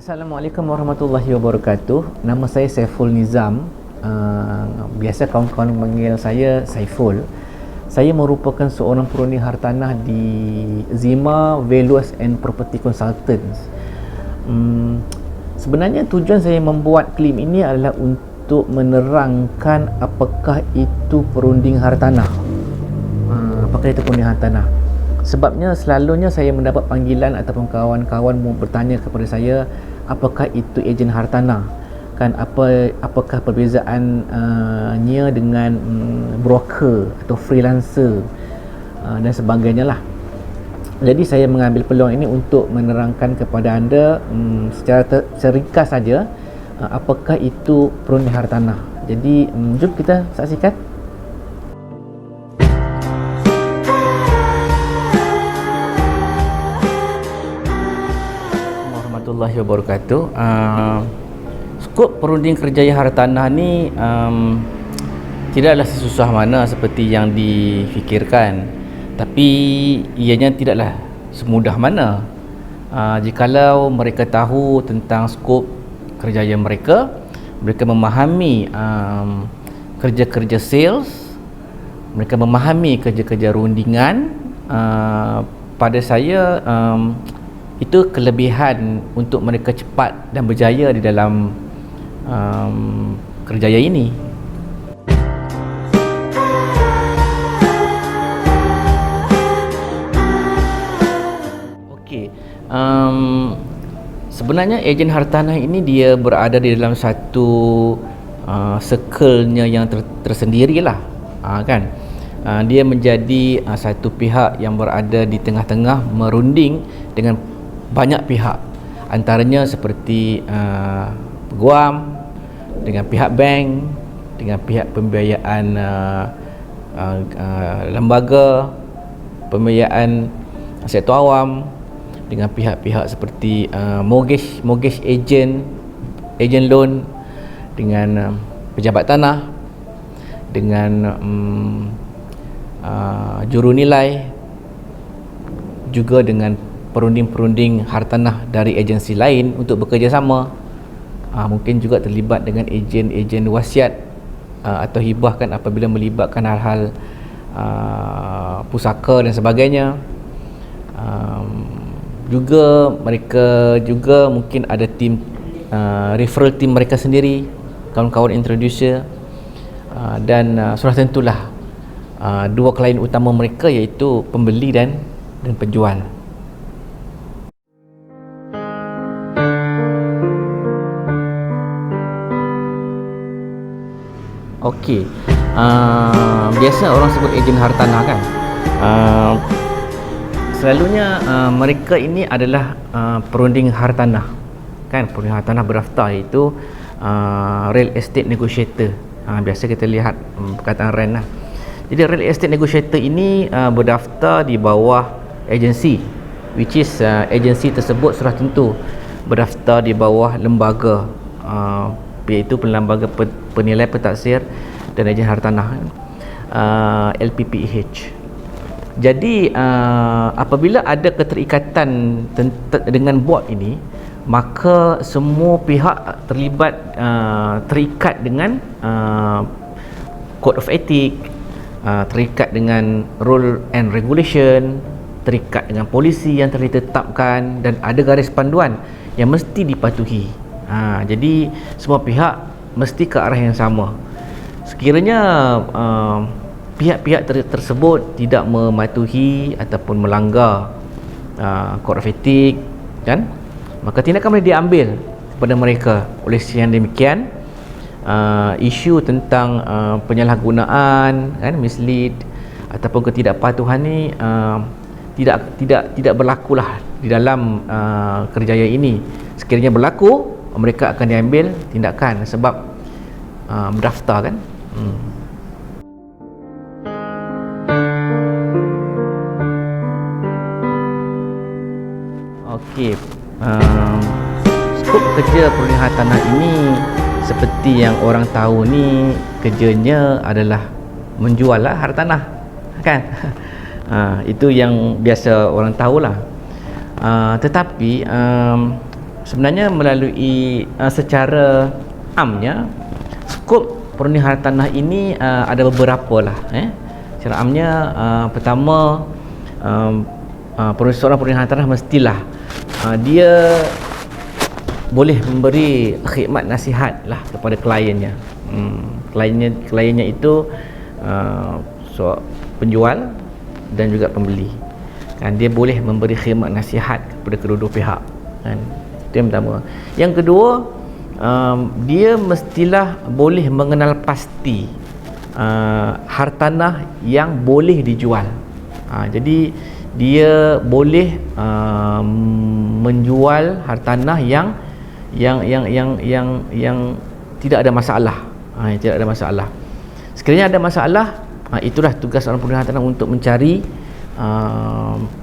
Assalamualaikum warahmatullahi wabarakatuh. Nama saya Saiful Nizam. Biasa kawan-kawan panggil saya Saiful. Saya merupakan seorang perunding hartanah di Zima Values and Property Consultants. Sebenarnya tujuan saya membuat klip ini adalah untuk menerangkan apakah itu perunding hartanah. Apakah itu perunding hartanah? Sebabnya selalunya saya mendapat panggilan ataupun kawan-kawan bertanya kepada saya, apakah itu ejen hartanah, kan, apakah perbezaannya dengan broker atau freelancer dan sebagainya lah. Jadi saya mengambil peluang ini untuk menerangkan kepada anda secara ringkas saja apakah itu perunding hartanah. Jadi jom kita saksikan. Warahmatullahi wabarakatuh. Skop perunding kerjaya hartanah ni tidaklah sesusah mana seperti yang difikirkan, tapi ianya tidaklah semudah mana. Jikalau mereka tahu tentang skop kerjaya mereka, mereka memahami kerja-kerja sales, mereka memahami kerja-kerja rundingan, pada saya itu kelebihan untuk mereka cepat dan berjaya di dalam kerjaya ini. Okey, sebenarnya ejen hartanah ini dia berada di dalam satu circle-nya yang tersendirilah, kan. Dia menjadi satu pihak yang berada di tengah-tengah merunding dengan banyak pihak, antaranya seperti peguam, dengan pihak bank, dengan pihak pembiayaan lembaga, pembiayaan sektor awam, dengan pihak-pihak seperti mortgage agent loan, dengan pejabat tanah, dengan juru nilai, juga dengan perunding-perunding hartanah dari agensi lain untuk bekerjasama. Mungkin juga terlibat dengan ejen-ejen wasiat atau hibah, kan, apabila melibatkan hal-hal pusaka dan sebagainya. Juga mereka juga mungkin ada tim referral team mereka sendiri, kawan-kawan introducer, dan sudah tentulah dua klien utama mereka iaitu pembeli dan penjual. Okey, biasa orang sebut ejen hartanah, kan. Selalunya mereka ini adalah perunding hartanah, kan. Perunding hartanah berdaftar iaitu real estate negotiator. Biasa kita lihat perkataan REN lah. Jadi real estate negotiator ini berdaftar di bawah agensi, which is agensi tersebut sudah tentu berdaftar di bawah lembaga, iaitu lembaga penilai pentaksir dan ejen hartanah, LPPEH. Jadi apabila ada keterikatan dengan board ini, maka semua pihak terlibat terikat dengan code of ethic, terikat dengan rule and regulation, terikat dengan polisi yang telah ditetapkan, dan ada garis panduan yang mesti dipatuhi. Jadi semua pihak mesti ke arah yang sama. Sekiranya pihak-pihak tersebut tidak mematuhi ataupun melanggar code of ethic, kan, maka tindakan boleh diambil kepada mereka. Oleh yang demikian, isu tentang penyalahgunaan, kan, mislead ataupun ketidakpatuhan ni tidak berlakulah di dalam kerjaya ini. Sekiranya berlaku, mereka akan diambil tindakan sebab berdaftar, kan. Okey, skop kerja perunding hartanah ini seperti yang orang tahu ni, kerjanya adalah menjual lah hartanah, kan. Itu yang biasa orang tahulah. Tetapi sebenarnya melalui secara amnya skop perunding hartanah ini ada beberapa lah. Secara amnya pertama, seorang perunding hartanah mestilah dia boleh memberi khidmat nasihat lah kepada kliennya. Kliennya itu penjual dan juga pembeli, kan. Dia boleh memberi khidmat nasihat kepada kedua-dua pihak, kan. Itu yang pertama. Yang kedua, dia mestilah boleh mengenal pasti hartanah yang boleh dijual. Jadi dia boleh menjual hartanah yang tidak ada masalah. Tidak ada masalah. Sekiranya ada masalah, itulah tugas seorang perunding hartanah untuk mencari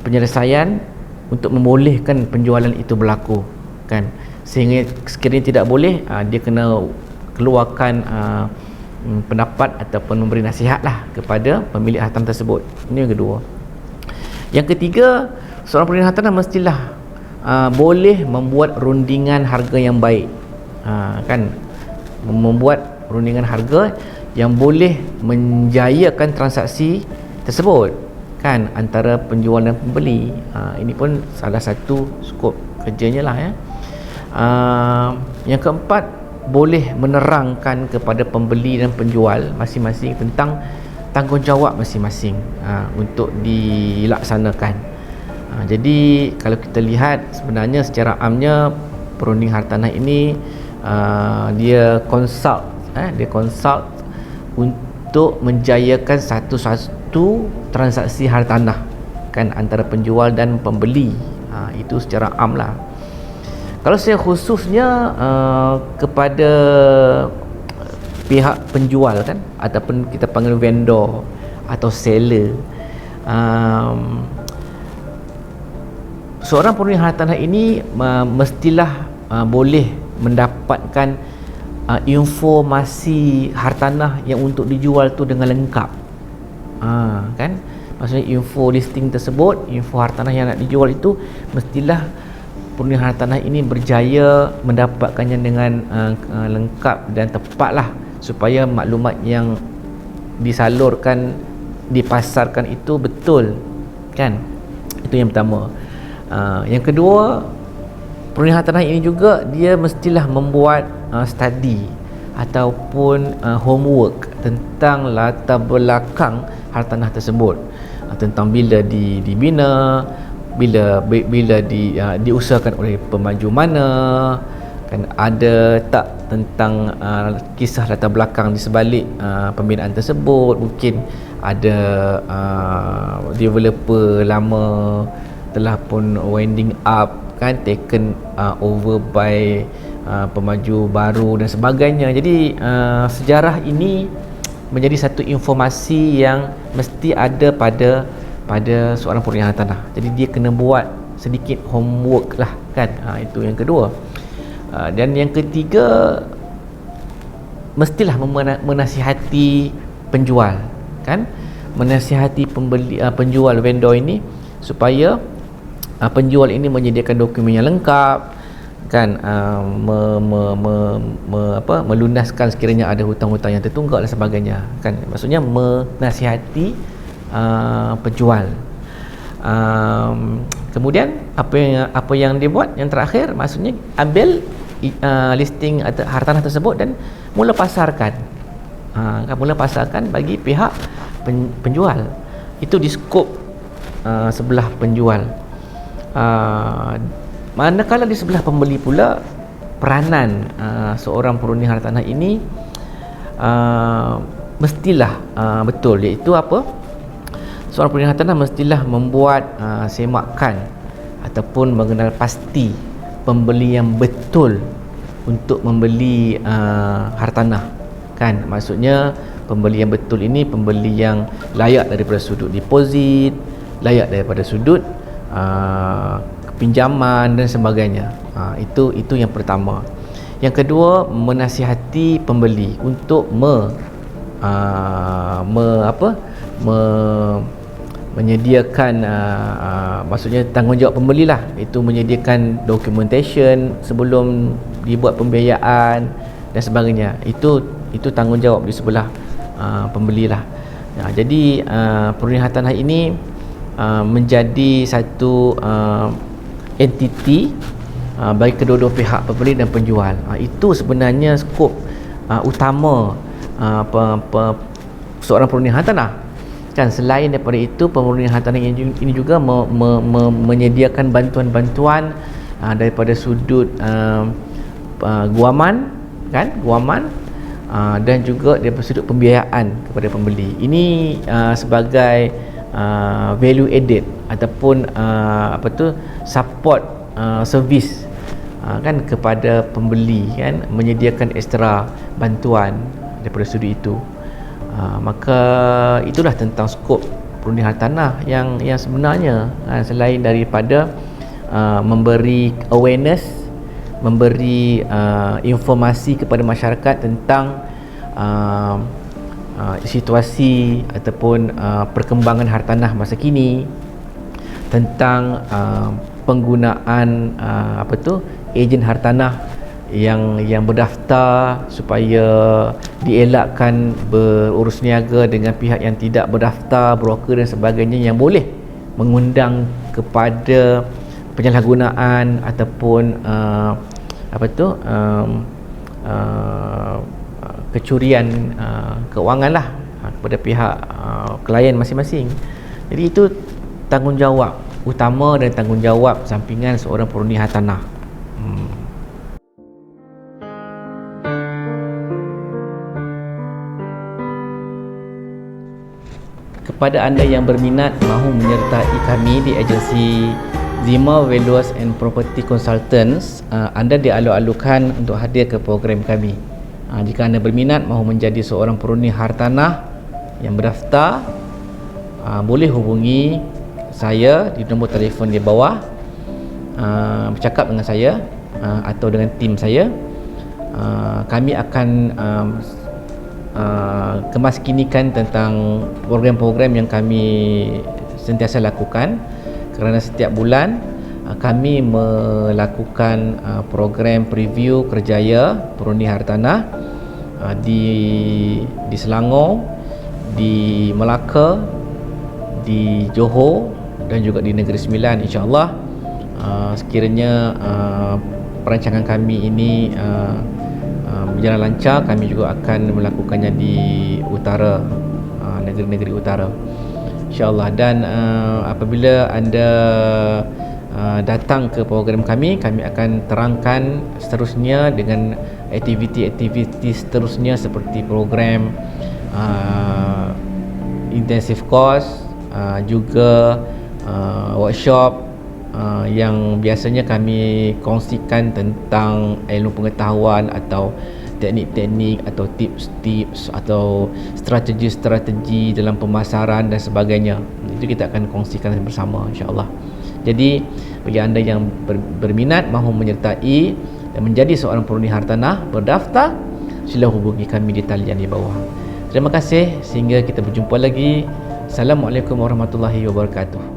penyelesaian untuk membolehkan penjualan itu berlaku, kan. Sehingga sekiranya tidak boleh, dia kena keluarkan pendapat ataupun memberi nasihat lah kepada pemilik hartanah tersebut. Ini yang kedua. Yang ketiga, seorang perunding hartanah mestilah boleh membuat rundingan harga yang baik, kan. Membuat rundingan harga yang boleh menjayakan transaksi tersebut, kan, antara penjual dan pembeli. Ini pun salah satu skop kerjanya lah, ya. Yang keempat, boleh menerangkan kepada pembeli dan penjual masing-masing tentang tanggungjawab masing-masing untuk dilaksanakan. Jadi kalau kita lihat, sebenarnya secara amnya perunding hartanah ini dia consult untuk menjayakan satu-satu transaksi hartanah, kan, antara penjual dan pembeli. Itu secara am lah. Kalau saya khususnya kepada pihak penjual, kan, ataupun kita panggil vendor atau seller, seorang perunding hartanah ini mestilah boleh mendapatkan informasi hartanah yang untuk dijual tu dengan lengkap, kan. Maksudnya info listing tersebut, info hartanah yang nak dijual itu, mestilah perunding hartanah ini berjaya mendapatkannya dengan lengkap dan tepat lah, supaya maklumat yang disalurkan, dipasarkan itu betul, kan. Itu yang pertama. Yang kedua, perunding hartanah ini juga dia mestilah membuat study ataupun homework tentang latar belakang hartanah tersebut, tentang bila dibina, bila diusahakan oleh pemaju mana, kan, ada tak tentang kisah latar belakang di sebalik pembinaan tersebut. Mungkin ada developer lama telah pun winding up, kan, taken over by pemaju baru dan sebagainya. Jadi sejarah ini menjadi satu informasi yang mesti ada pada seorang perunding hartanah. Jadi dia kena buat sedikit homework lah, kan. Itu yang kedua. Dan yang ketiga, mestilah menasihati penjual, kan, menasihati penjual vendor ini supaya penjual ini menyediakan dokumen yang lengkap, kan, melunaskan sekiranya ada hutang-hutang yang tertunggak dan sebagainya, kan. Maksudnya menasihati penjual. Kemudian apa yang dia buat yang terakhir, maksudnya ambil listing hartanah tersebut dan mula pasarkan, mula pasarkan bagi pihak penjual. Itu di skop sebelah penjual. Manakala di sebelah pembeli pula, peranan seorang perunding hartanah ini mestilah betul, iaitu apa? Seorang perunding hartanah mestilah membuat semakan ataupun mengenal pasti pembeli yang betul untuk membeli hartanah, kan. Maksudnya pembeli yang betul ini pembeli yang layak daripada sudut deposit, layak daripada sudut pinjaman dan sebagainya. Itu yang pertama. Yang kedua, menasihati pembeli menyediakan maksudnya tanggungjawab pembeli lah, itu menyediakan documentation sebelum dibuat pembiayaan dan sebagainya. Itu tanggungjawab di sebelah pembeli lah. Jadi perundian hartanah ini menjadi satu entiti bagi kedua-dua pihak, pembeli dan penjual. Itu sebenarnya skop utama seorang perundian hartanah. Kan selain daripada itu, perundian hartanah ini juga menyediakan bantuan-bantuan daripada sudut guaman, kan, guaman, dan juga daripada sudut pembiayaan kepada pembeli. Ini sebagai value added ataupun support service kan kepada pembeli, kan, menyediakan ekstra bantuan daripada sudut itu. Maka itulah tentang skop perundian hartanah yang sebenarnya, selain daripada memberi awareness, memberi informasi kepada masyarakat tentang situasi ataupun perkembangan hartanah masa kini, tentang penggunaan ejen hartanah yang berdaftar supaya dielakkan berurus niaga dengan pihak yang tidak berdaftar, broker dan sebagainya, yang boleh mengundang kepada penyalahgunaan ataupun kecurian keuangan lah kepada pihak klien masing-masing. Jadi itu tanggungjawab utama dan tanggungjawab sampingan seorang perundian hartanah. Kepada anda yang berminat mahu menyertai kami di agensi Zima Valuers and Property Consultants, anda dialu-alukan untuk hadir ke program kami. Jika anda berminat mahu menjadi seorang perundian hartanah yang berdaftar, boleh hubungi saya di nombor telefon di bawah, bercakap dengan saya atau dengan tim saya. Kami akan kemaskinikan tentang program-program yang kami sentiasa lakukan, kerana setiap bulan kami melakukan program preview kerjaya perundian hartanah di Selangor, di Melaka, di Johor dan juga di Negeri Sembilan, insya-Allah. Sekiranya perancangan kami ini berjalan lancar, kami juga akan melakukannya di utara, negeri-negeri utara, insya-Allah. Dan apabila anda datang ke program kami akan terangkan seterusnya dengan aktiviti-aktiviti seterusnya seperti program intensive course, juga workshop yang biasanya kami kongsikan tentang ilmu pengetahuan atau teknik-teknik atau tips-tips atau strategi-strategi dalam pemasaran dan sebagainya. Itu kita akan kongsikan bersama, insya-Allah. Jadi bagi anda yang berminat mahu menyertai dan menjadi seorang perundian hartanah berdaftar, sila hubungi kami di talian di bawah. Terima kasih, sehingga kita berjumpa lagi. Assalamualaikum warahmatullahi wabarakatuh.